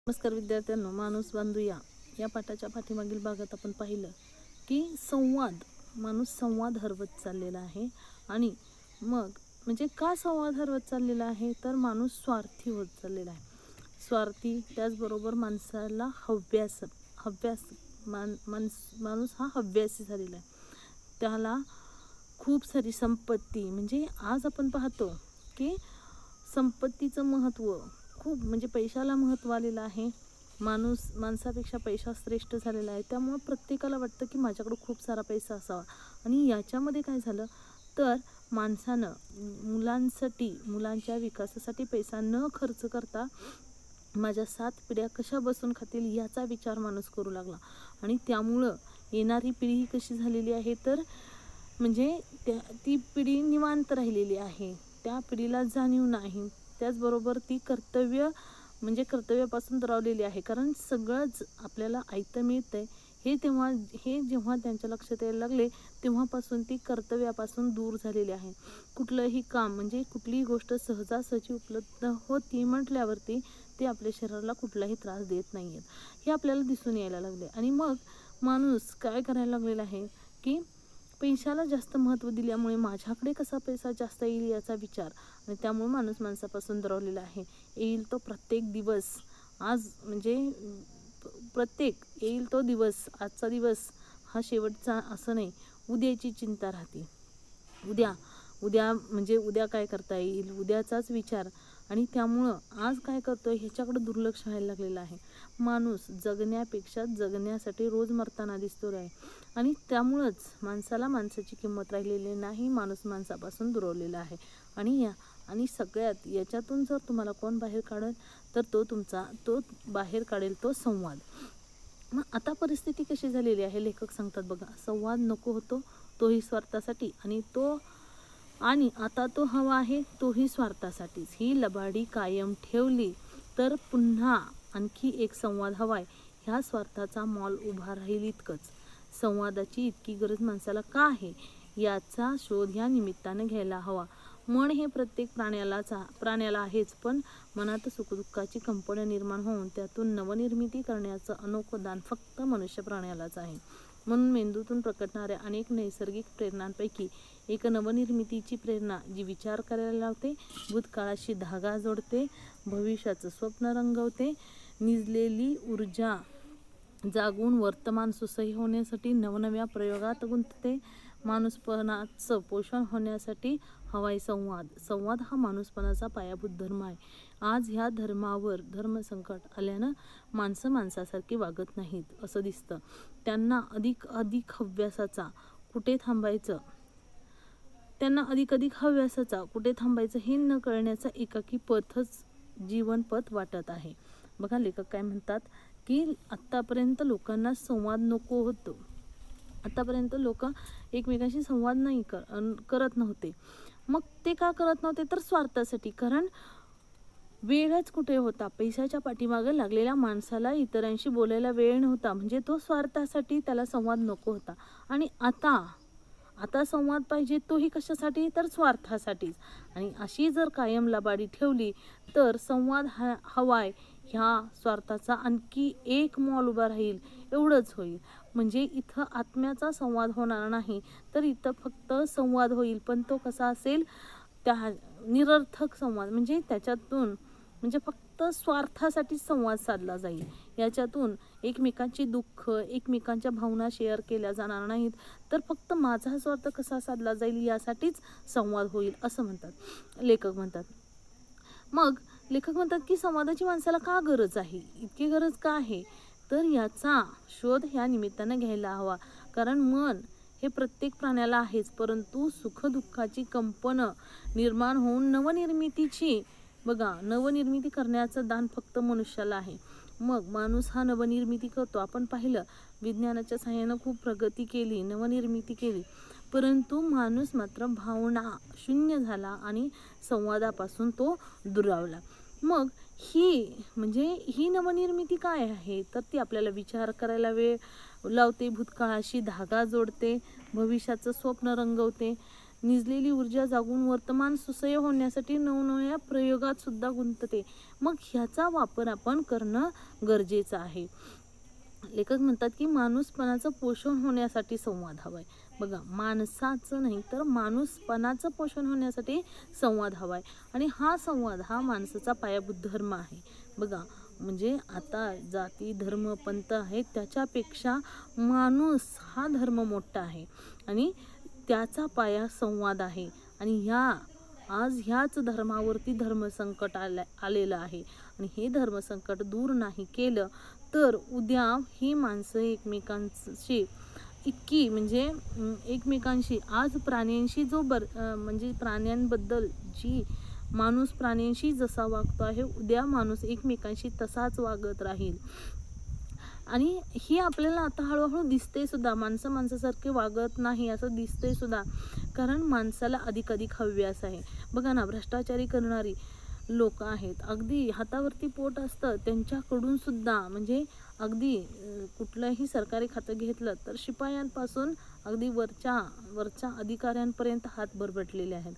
नमस्कार विद्यार्थ्यांनो, माणूस बांधूया या पाठाच्या पाठीमागील भागात आपण पाहिलं की माणूस संवाद हरवत चाललेला आहे. आणि मग म्हणजे का संवाद हरवत चाललेला आहे, तर माणूस स्वार्थी होत चाललेला आहे. स्वार्थी, त्याचबरोबर माणसाला माणूस हा हव्यासी झालेला आहे. त्याला खूप सारी संपत्ती, म्हणजे आज आपण पाहतो की संपत्तीचं महत्त्व खूप, म्हणजे पैशाला महत्त्व आलेलं आहे. माणसापेक्षा पैसा श्रेष्ठ झालेला आहे. त्यामुळं प्रत्येकाला वाटतं की माझ्याकडं खूप सारा पैसा असावा. आणि याच्यामध्ये काय झालं तर माणसानं मुलांच्या विकासासाठी पैसा न खर्च करता माझ्या 7 पिढ्या कशा बसून खातील याचा विचार माणूस करू लागला. आणि त्यामुळं येणारी पिढी कशी झालेली आहे, तर म्हणजे ती पिढी निवांत राहिलेली आहे. त्या पिढीला जाणीव नाही. त्याचबरोबर ती कर्तव्यापासून दुरावलेली आहे. कारण सगळंच आपल्याला ऐतं मिळतंय हे जेव्हा त्यांच्या लक्षात यायला लागले, तेव्हापासून ती कर्तव्यापासून दूर झालेली आहे. कुठलंही काम, म्हणजे कुठलीही गोष्ट सहजासहजी उपलब्ध होती म्हटल्यावरती ते आपल्या शरीराला कुठलाही त्रास देत नाही आहेत, हे आपल्याला दिसून यायला लागले. आणि मग माणूस काय करायला लागलेला आहे की पैशाला जास्त महत्त्व दिल्यामुळे माझ्याकडे कसा पैसा जास्त येईल याचा विचार, आणि त्यामुळे माणूस माणसापासून दुरावलेला आहे. येईल तो प्रत्येक दिवस, आज म्हणजे येईल तो दिवस, आजचा दिवस हा शेवटचा असं नाही, उद्याची चिंता राहते. उद्या काय करता येईल, उद्याचाच विचार. आणि त्यामुळं आज काय करतोय ह्याच्याकडे दुर्लक्ष व्हायला लागलेलं आहे. माणूस जगण्यापेक्षा जगण्यासाठी रोज मरताना दिसतो आहे. आणि त्यामुळंच माणसाला माणसाची किंमत राहिलेली नाही, माणूस माणसापासून दुरावलेला आहे. आणि सगळ्यात याच्यातून जर तुम्हाला कोण बाहेर काढेल, तर तो बाहेर काढेल तो संवाद. मग आता परिस्थिती कशी झालेली आहे, लेखक सांगतात बघा, संवाद नको होतो तोही स्वार्थासाठी, आणि आता तो हवा आहे तोही स्वार्थासाठीच. ही लबाडी कायम ठेवली तर पुन्हा आणखी एक संवाद हवाय. ह्या स्वार्थाचा मॉल उभा राहील इतकंच. संवादाची इतकी गरज माणसाला का आहे याचा शोध या निमित्ताने घ्यायला हवा. मन हे प्रत्येक प्राण्याला आहेच, पण मनात सुखदुःखाची कंपनं निर्माण होऊन त्यातून नवनिर्मिती करण्याचं अनोखं दान फक्त मनुष्य प्राण्यालाच आहे. म्हणून मेंदूतून प्रकटणाऱ्या अनेक नैसर्गिक प्रेरणांपैकी एक नवनिर्मितीची प्रेरणा, जी विचार करायला लावते, भूतकाळाशी धागा जोडते, भविष्याचं स्वप्न रंगवते, निजलेली ऊर्जा जागून वर्तमान सुसह्य होण्यासाठी नवनव्या प्रयोगात गुंतते, माणूसपणाचं पोषण होण्यासाठी हवाय संवाद. संवाद हा माणूसपणाचा पायाभूत धर्म आहे. आज ह्या धर्मावर धर्मसंकट आल्यानं माणसं माणसासारखी वागत नाहीत असं दिसतं. त्यांना अधिक हव्यासाचा कुठे थांबायचं हे न कळण्याचा एकाकी जीवनपथ वाटत आहे. बघा, लेखक काय म्हणतात की आत्तापर्यंत लोकांना संवाद नको होतो. आतापर्यंत लोक एकमेकांशी संवाद नाही करत नव्हते. मग ते का करत नव्हते, तर स्वार्थासाठी. कारण वेळच कुठे होता, पैशाच्या पाठीमागे लागलेल्या माणसाला इतरांशी बोलायला वेळ नव्हता, म्हणजे तो स्वार्थासाठी, त्याला संवाद नको होता. आणि आता संवाद पाहिजे, तोही कशासाठी, तर स्वार्थासाठीच. आणि अशी जर कायम लबाडी ठेवली तर संवाद हवाय ह्या स्वार्थाचा आणखी एक मॉल उभा राहील, एवढंच होईल. म्हणजे इथं आत्म्याचा संवाद होणार नाही, तर इथं फक्त संवाद होईल, पण तो कसा असेल, त्या निरर्थक संवाद, म्हणजे त्याच्यातून म्हणजे फक्त स्वार्थासाठी संवाद साधला जाईल. याच्यातून एकमेकांची दुःख, एकमेकांच्या भावना शेअर केल्या जाणार नाहीत, तर फक्त माझा स्वार्थ कसा साधला जाईल यासाठीच संवाद होईल असं लेखक म्हणतात. मग लेखक म्हणतात की संवादाची माणसाला का गरज आहे, इतकी गरज का आहे, तर याचा शोध ह्या निमित्तानं घ्यायला हवा. कारण मन हे प्रत्येक प्राण्याला आहेच, परंतु सुखदुःखाची कंपनं निर्माण होऊन नवनिर्मिती करण्याचं दान फक्त मनुष्याला आहे. मग माणूस हा नवनिर्मिती करतो. आपण पाहिलं, विज्ञानाच्या सहाय्यानं खूप प्रगती केली, नवनिर्मिती केली, परंतु माणूस मात्र भावना शून्य झाला आणि संवादापासून तो दुरावला. मग ही नवनिर्मिती काय आहे, तर ती आपल्याला विचार करायला वेळ लावते, भूतकाळाशी धागा जोडते, भविष्याचं स्वप्न रंगवते, निजलेली ऊर्जा जागून वर्तमान सुसह्य होण्यासाठी नवनव्या प्रयोगात सुद्धा गुंतते. मग ह्याचा वापर आपण करणं गरजेचं आहे. लेखक म्हणतात की माणूसपणाचं पोषण होण्यासाठी संवाद हवाय. बघा, माणसाचं नाही तर माणूसपणाचं पोषण होण्यासाठी संवाद हवाय. आणि हा संवाद हा माणसाचा पायाभूत धर्म आहे. बघा, म्हणजे आता जाती धर्म पंथ आहे त्याच्यापेक्षा माणूस हा धर्म मोठा आहे आणि त्याचा पाया संवाद आहे. आणि आज ह्याच धर्मावरती धर्मसंकट आलेलं आहे. आणि हे धर्मसंकट दूर नाही केलं तर उद्या ही माणसं एकमेकांशी इतकी म्हणजे एकमेकांशी आज प्राण्यांशी म्हणजे प्राण्यांबद्दल जी माणूस प्राण्यांशी जसा वागतो आहे उद्या माणूस एकमेकांशी तसाच वागत राहील. आणि ही आपल्याला आता हळूहळू दिसते सुद्धा. माणसासारखे वागत नाही असं दिसते सुद्धा. कारण माणसाला अधिक हव्यास आहे. बघा ना, भ्रष्टाचारी करणारी लोक आहेत, अगदी हातावरती पोट असतं त्यांच्याकडून सुद्धा म्हणजे अगदी कुठलंही सरकारी खातं घेतलं तर शिपायांपासून अगदी वरच्या अधिकाऱ्यांपर्यंत हात बरबटलेले आहेत.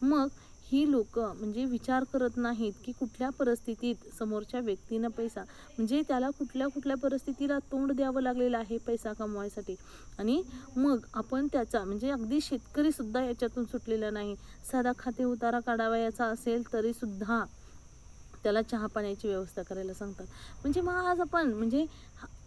मग ही लोक म्हणजे विचार करत नाहीत की कुठल्या परिस्थितीत समोरच्या व्यक्तीनं पैसा म्हणजे त्याला कुठल्या परिस्थितीला तोंड द्यावं लागलेलं आहे पैसा कमवायसाठी. आणि मग आपण त्याचा म्हणजे अगदी शेतकरी सुद्धा याच्यातून सुटलेला नाही. साधा खाते उतारा काढावयाचा असेल तरी सुद्धा त्याला चहा पाण्याची व्यवस्था करायला सांगतात. म्हणजे मग आज आपण म्हणजे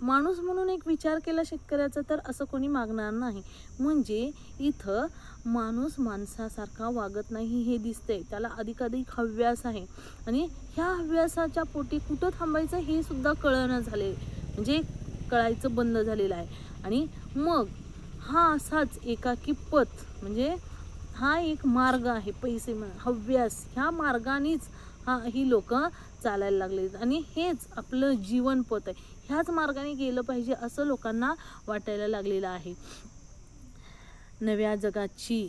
माणूस म्हणून एक विचार केला शेतकऱ्याचा तर असं कोणी मागणार नाही. म्हणजे इथं माणूस माणसासारखा वागत नाही हे दिसतंय. त्याला अधिक हव्यास आहे आणि ह्या हव्यासाच्या पोटी कुठं थांबायचं हे सुद्धा कळणं झाले म्हणजे कळायचं बंद झालेलं आहे. आणि मग हा असाच एकाकी पथ म्हणजे हा एक मार्ग आहे. पैसे हव्यास ह्या मार्गानेच ही लोक चालायला लागलेत आणि हेच आपलं जीवन पथ आहे. ह्याच मार्गाने गेलं पाहिजे असं लोकांना वाटायला लागलेलं आहे. नव्या जगाची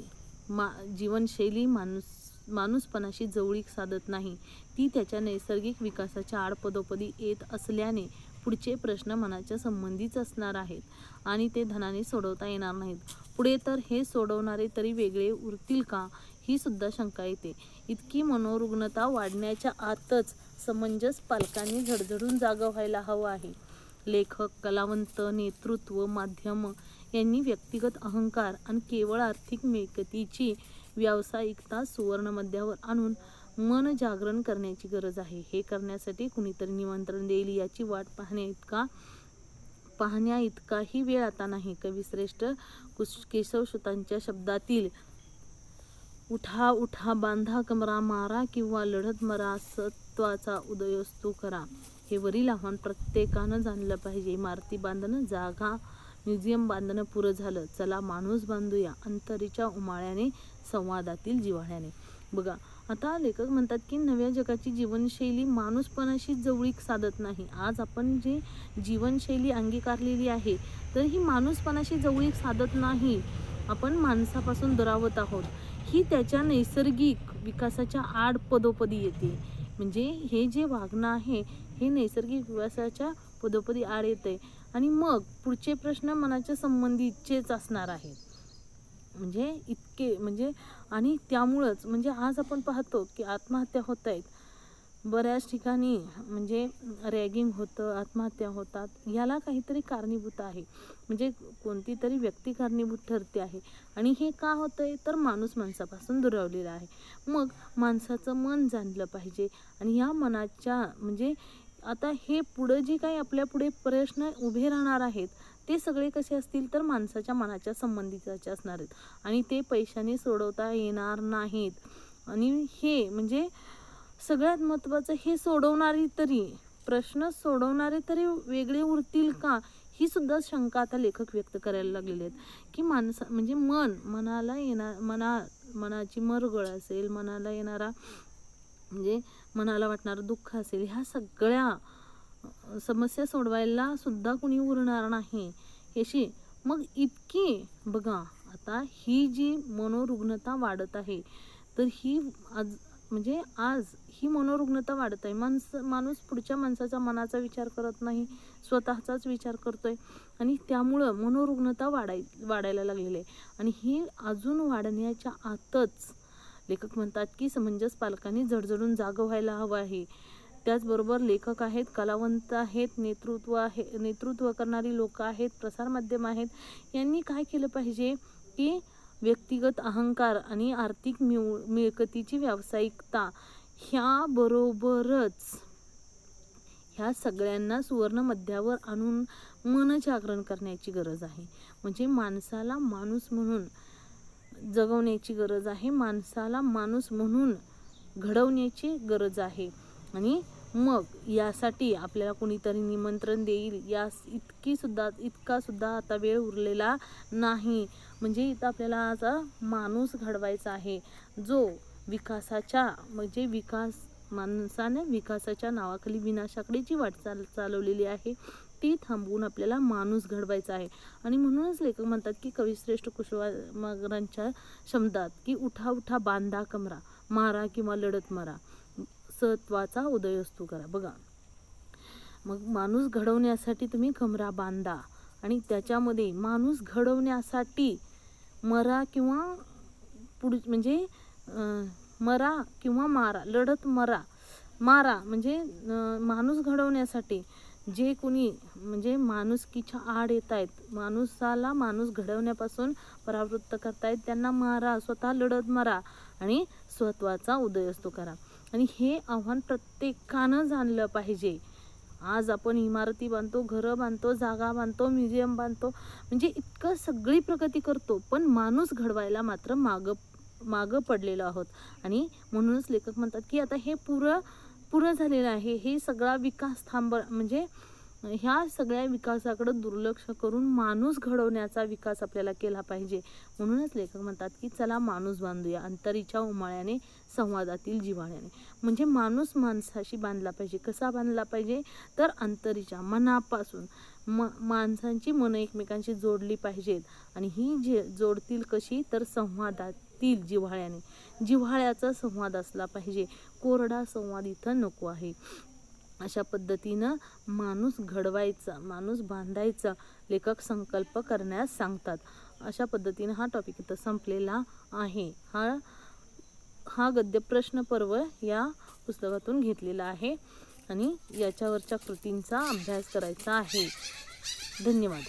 जीवनशैली माणूसपणाशी जवळीक साधत नाही. ती त्याच्या नैसर्गिक विकासाच्या आड पदोपदी येत असल्याने पुढचे प्रश्न मनाच्या संबंधीच असणार आहेत आणि ते धनाने सोडवता येणार नाहीत. पुढे तर हे सोडवणारे तरी वेगळे उरतील का ही सुद्धा शंका येते. इतकी मनोरुग्णता वाढण्याच्या आतच समंजस पालकांनी झडझडून जागा व्हायला हवं आहे. लेखक, कलावंत, नेतृत्व, माध्यम यांनी व्यक्तिगत अहंकार आणि केवळ आर्थिक मिळकतीची व्यावसायिकता सुवर्णमध्यावर आणून मन जागरण करण्याची गरज आहे. हे करण्यासाठी कुणीतरी निमंत्रण देईल याची वाट पाहण्या इतकाही वेळ आता नाही. कविश्रेष्ठ केशवसुतांच्या शब्दातील उठा उठा बांधा कमरा मारा किंवा लढत मरा सत्वाचा उदयोस्तू करा हे वरील आव्हान प्रत्येकानं जाणलं पाहिजे. इमारती बांधणं जागा म्युझियम बांधणं पुरं झालं, चला माणूस बांधूया अंतरीच्या उमाळ्याने संवादातील जिव्हाळ्याने. बघा, आता लेखक म्हणतात की नव्या जगाची जीवनशैली माणूसपणाशी जवळीक साधत नाही. आज आपण जे जीवनशैली अंगीकारलेली आहे तर ही माणूसपणाशी जवळीक साधत नाही. आपण माणसापासून दुरावत आहोत. ही त्याच्या नैसर्गिक विकासाच्या आड पदोपदी येते. म्हणजे हे जे वागणं आहे हे नैसर्गिक विकासाच्या पदोपदी आड येते आणि मग पुढचे प्रश्न मनाच्या संबंधीचेच असणार आहेत. म्हणजे इतके म्हणजे आणि त्यामुळंच म्हणजे आज आपण पाहतो की आत्महत्या होत आहेत. बऱ्याच ठिकाणी म्हणजे रॅगिंग होतं, आत्महत्या होतात. याला काहीतरी कारणीभूत आहे. म्हणजे कोणती तरी व्यक्ती कारणीभूत ठरते आहे. आणि हे का होतंय तर माणूस माणसापासून दुरावलेला आहे. मग माणसाचं मन जाणलं पाहिजे आणि या मनाच्या म्हणजे आता हे पुढं जे काही आपल्या पुढे प्रश्न उभे राहणार आहेत ते सगळे कसे असतील तर माणसाच्या मनाच्या संबंधीचे असणार आहेत आणि ते पैशाने सोडवता येणार नाहीत. आणि हे म्हणजे सगळ्यात महत्त्वाचं हे प्रश्न सोडवणारे तरी वेगळे उरतील का ही सुद्धा शंका आता लेखक व्यक्त करायला लागलेले आहेत. की म्हणजे मनाची मरगळ असेल, मनाला येणारा म्हणजे मनाला वाटणारं दुःख असेल, ह्या सगळ्या समस्या सोडवायला सुद्धा कुणी उरणार नाही याशी. मग इतकी बघा आता ही जी मनोरुग्णता वाढत आहे तर ही म्हणजे आज ही मनोरुग्णता वाढत आहे. माणूस पुढच्या माणसाचा मनाचा विचार करत नाही, स्वतःचाच विचार करतोय आणि त्यामुळं मनोरुग्णता वाढायला लागलेली आहे. आणि ही अजून वाढण्याच्या आतच लेखक म्हणतात की समंजस पालकांनी झडझडून जागं व्हायला हवं आहे. त्याचबरोबर लेखक आहेत, कलावंत आहेत, नेतृत्व करणारी लोक आहेत, प्रसारमाध्यम आहेत. यांनी काय केलं पाहिजे की व्यक्तिगत अहंकार आणि आर्थिक मिळकतीची व्यावसायिकता ह्याबरोबरच ह्या सगळ्यांना सुवर्ण मध्यावर आणून मनजागरण करण्याची गरज आहे. म्हणजे माणसाला माणूस म्हणून जगवण्याची गरज आहे, माणसाला माणूस म्हणून घडवण्याची गरज आहे. आणि मग यासाठी आपल्याला कोणीतरी निमंत्रण देईल इतका सुद्धा आता वेळ उरलेला नाही. म्हणजे इथं आपल्याला आज माणूस घडवायचा आहे, जो माणसाने विकासाच्या नावाखाली विनाशाकडे जी वाटचाल चालवलेली आहे ती थांबवून आपल्याला माणूस घडवायचा आहे. आणि म्हणूनच लेखक म्हणतात की कविश्रेष्ठ कुशवाग्रजांच्या शब्दात की उठा उठा बांधा कमरा, मारा किंवा लढत मरा, सत्वाचा उदय असतो करा. बघा, मग माणूस घडवण्यासाठी तुम्ही कमरा बांधा आणि त्याच्यामध्ये माणूस घडवण्यासाठी मरा किंवा म्हणजे मरा किंवा मारा, लढत मारा म्हणजे माणूस घडवण्यासाठी जे कोणी म्हणजे माणुसकीच्या आड येत आहेत, माणूसाला माणूस घडवण्यापासून परावृत्त करतायत, त्यांना मारा, स्वतः लढत मारा आणि स्वत्वाचा उदय असतो करा. आणि हे आव्हान प्रत्येकानं जाणलं पाहिजे. आज आपण इमारती बांधतो, घरं बांधतो, जागा बांधतो, म्युझियम बांधतो, म्हणजे इतकं सगळी प्रगती करतो, पण माणूस घडवायला मात्र मागं पडलेलो आहोत. आणि म्हणूनच लेखक म्हणतात की आता हे पुरं झालेलं आहे. हे सगळा विकास म्हणजे ह्या सगळ्या विकासाकडे दुर्लक्ष करून माणूस घडवण्याचा विकास आपल्याला केला पाहिजे. म्हणूनच लेखक म्हणतात की चला माणूस बांधूया अंतरीच्या उमाळ्याने, संवादातील जिव्हाळ्याने. म्हणजे माणूस माणसाशी बांधला पाहिजे. कसा बांधला पाहिजे तर अंतरीच्या मनापासून. माणसांची मन एकमेकांशी जोडली पाहिजेत आणि ही जोडतील कशी तर संवादातील जिव्हाळ्याने. जिव्हाळ्याचा संवाद असला पाहिजे, कोरडा संवाद इथं नको आहे. अशा पद्धतीनं माणूस घडवायचा, माणूस बांधायचा लेखक संकल्प करण्यास सांगतात. अशा पद्धतीनं हा टॉपिक इथं संपलेला आहे. हा गद्य प्रश्न पर्व या पुस्तकातून घेतलेला आहे आणि याच्यावरच्या कृतींचा अभ्यास करायचा आहे. धन्यवाद.